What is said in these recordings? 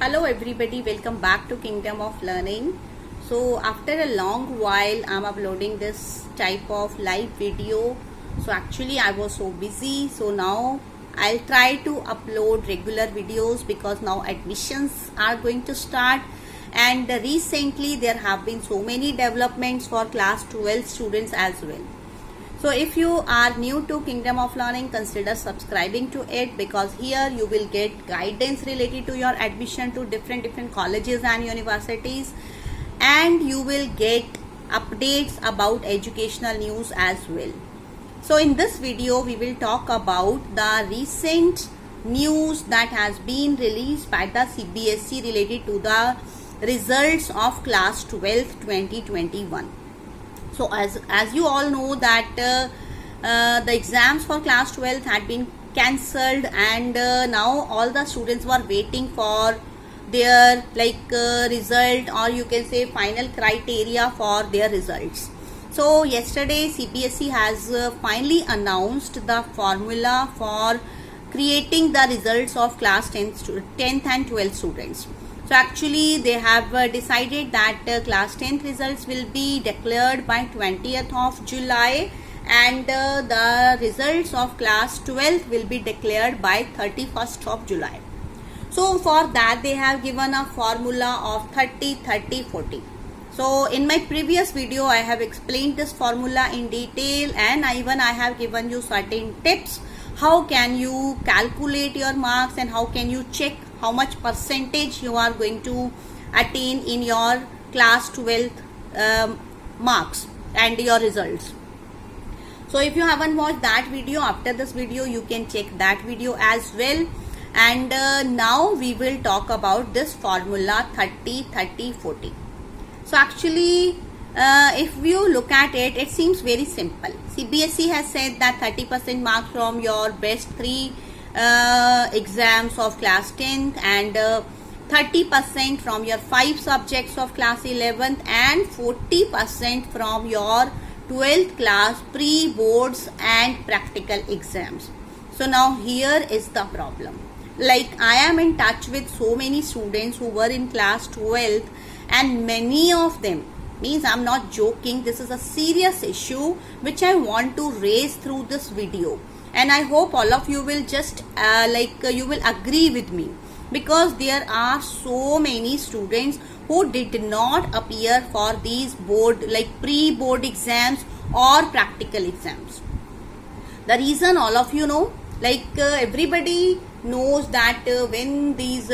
Hello everybody, welcome back to Kingdom of Learning. So after a long while I'm uploading this type of live video. So actually I was so busy, so now I'll try to upload regular videos because now admissions are going to start, and recently there have been so many developments for class 12 students as well. So if you are new to Kingdom of Learning, consider subscribing to it, because here you will get guidance related to your admission to different colleges and universities, and you will get updates about educational news as well. So in this video we will talk about the recent news that has been released by the CBSE related to the results of class 12 2021. So as you all know that the exams for class 12 had been cancelled, and now all the students were waiting for their result, or you can say final criteria for their results. So yesterday CBSE has finally announced the formula for creating the results of class 10th and 12th students. So actually they have decided that class 10th results will be declared by 20th of July, and the results of class 12th will be declared by 31st of July. So for that they have given a formula of 30-30-40. So in my previous video I have explained this formula in detail, and I have given you certain tips. How can you calculate your marks, and how can you check how much percentage you are going to attain in your class 12th marks and your results. So if you haven't watched that video, after this video you can check that video as well. And now we will talk about this formula 30-30-40. So actually if you look at it, it seems very simple. CBSE has said that 30% marks from your best 3 exams of class 10th, and 30% from your 5 subjects of class 11th, and 40% from your 12th class pre-boards and practical exams. So now here is the problem. I am in touch with so many students who were in class 12th, and many of them, means I'm not joking, this is a serious issue which I want to raise through this video, and I hope all of you will just you will agree with me, because there are so many students who did not appear for these board pre-board exams or practical exams. The reason all of you know, everybody knows that when these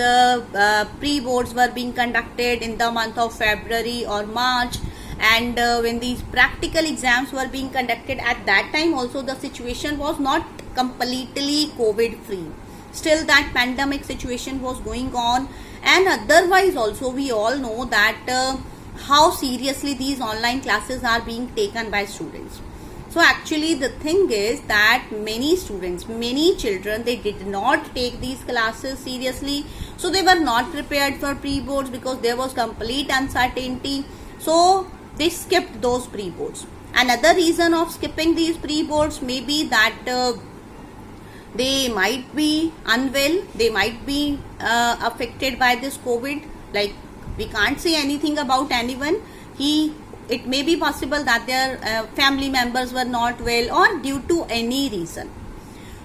pre-boards were being conducted in the month of February or March, and when these practical exams were being conducted at that time also, the situation was not completely COVID free. Still that pandemic situation was going on, and otherwise also we all know that how seriously these online classes are being taken by students. So actually the thing is that many students, many children, they did not take these classes seriously. So they were not prepared for pre-boards because there was complete uncertainty. So they skipped those pre-boards. Another reason of skipping these pre-boards may be that they might be unwell, they might be affected by this COVID. We can't say anything about anyone. It may be possible that their family members were not well, or due to any reason.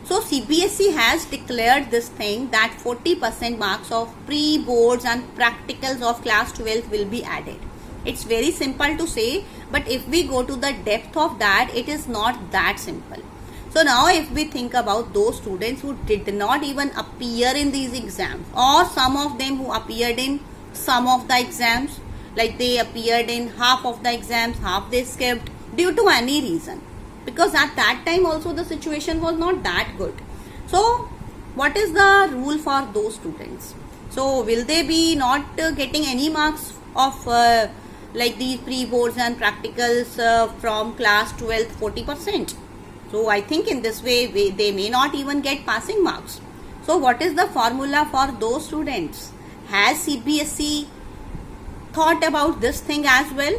So CBSE has declared this thing that 40% marks of pre-boards and practicals of class 12 will be added. It's very simple to say, but if we go to the depth of that, it is not that simple. So now if we think about those students who did not even appear in these exams, or some of them who appeared in some of the exams, they appeared in half of the exams, half they skipped due to any reason, because at that time also the situation was not that good. So what is the rule for those students? So will they be not getting any marks of these pre-boards and practicals from class 12 40%? So I think in this way they may not even get passing marks. So what is the formula for those students? Has CBSE thought about this thing as well,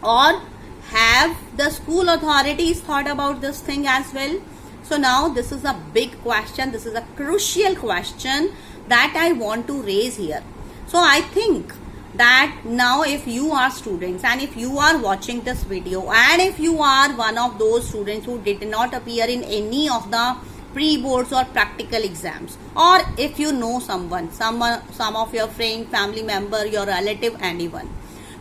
or have the school authorities thought about this thing as well? So now this is a big question, this is a crucial question that I want to raise here. So I think that now if you are students and if you are watching this video and if you are one of those students who did not appear in any of the pre-boards or practical exams, or if you know some of your friend, family member, your relative, anyone,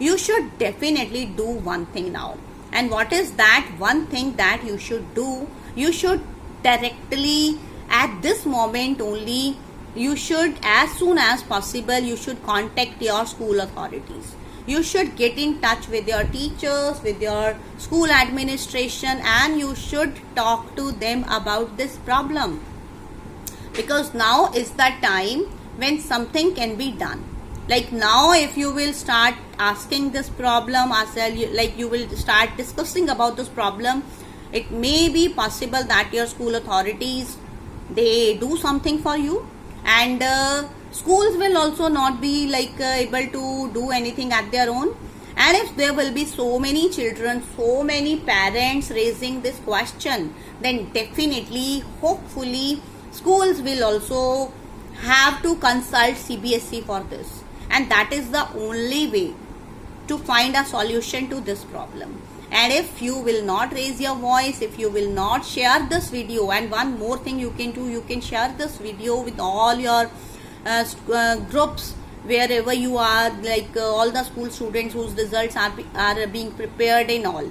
you should definitely do one thing now. And what is that one thing that you should do? You should directly at this moment only, you should as soon as possible, you should contact your school authorities. You should get in touch with your teachers, with your school administration, and you should talk to them about this problem. Because now is the time when something can be done. Like now if you will start asking this problem as well, like you will start discussing about this problem, it may be possible that your school authorities, they do something for you, and schools will also not be like able to do anything at their own. And if there will be so many children, so many parents raising this question, then definitely, hopefully, schools will also have to consult CBSE for this. And that is the only way to find a solution to this problem. And if you will not raise your voice, if you will not share this video, and one more thing you can do, you can share this video with all your groups wherever you are, like all the school students whose results are being prepared and all.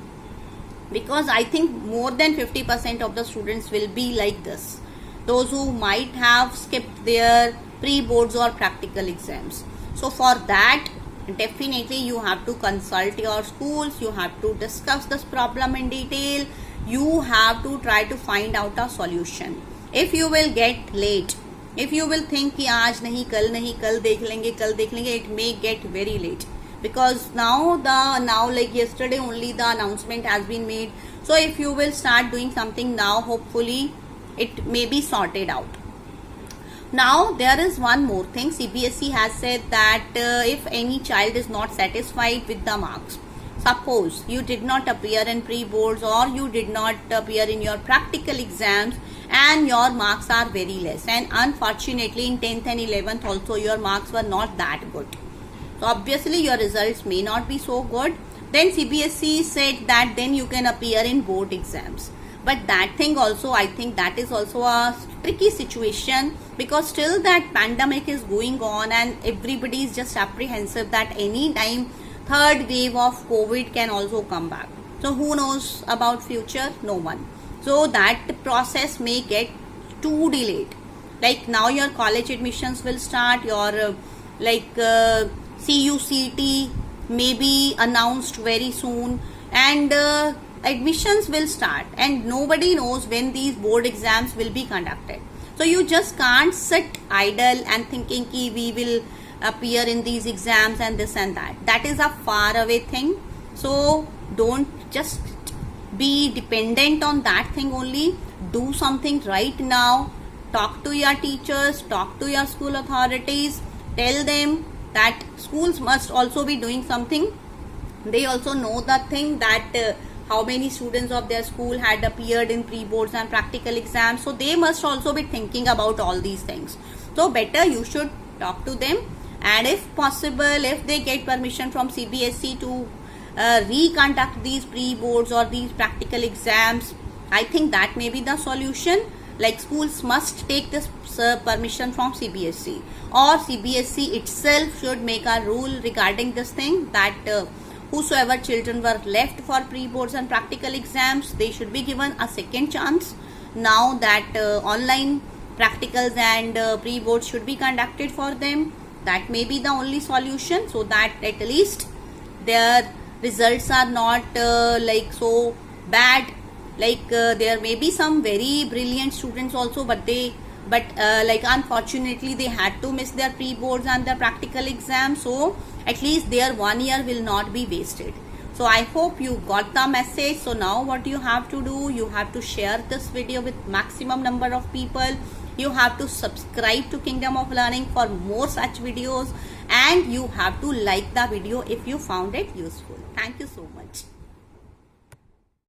Because I think more than 50% of the students will be like this. Those who might have skipped their pre-boards or practical exams. So for that, definitely you have to consult your schools, you have to discuss this problem in detail, you have to try to find out a solution. If you will get late, if you will think कि आज नहीं कल देख लेंगे, it may get very late. Because now like yesterday only the announcement has been made. So if you will start doing something now, hopefully it may be sorted out. Now there is one more thing. CBSE has said that if any child is not satisfied with the marks, suppose you did not appear in pre-boards or you did not appear in your practical exams and your marks are very less, and unfortunately in 10th and 11th also your marks were not that good, so obviously your results may not be so good, then CBSE said that then you can appear in board exams. But that thing also, I think that is also a tricky situation, because still that pandemic is going on and everybody is just apprehensive that any time third wave of COVID can also come back. So who knows about future? No one. So that process may get too delayed. Like now your college admissions will start, your CUCT may be announced very soon, and admissions will start, and nobody knows when these board exams will be conducted. So you just can't sit idle and thinking ki we will appear in these exams and this and that. That is a far away thing. So don't just be dependent on that thing only. Do something right now. Talk to your teachers, talk to your school authorities, tell them that schools must also be doing something. They also know the thing that how many students of their school had appeared in pre-boards and practical exams. So they must also be thinking about all these things. So better you should talk to them, and if possible, if they get permission from CBSE to reconduct these pre-boards or these practical exams, I think that may be the solution. Like schools must take this permission from CBSE, or CBSE itself should make a rule regarding this thing that whosoever children were left for pre-boards and practical exams, they should be given a second chance. Now that online practicals and pre-boards should be conducted for them, that may be the only solution, so that at least their results are not like so bad. Like there may be some very brilliant students also, but like unfortunately they had to miss their pre-boards and their practical exams, so at least their 1 year will not be wasted. So I hope you got the message. So now what you have to do, you have to share this video with maximum number of people. You have to subscribe to Kingdom of Learning for more such videos, and you have to like the video if you found it useful. Thank you so much.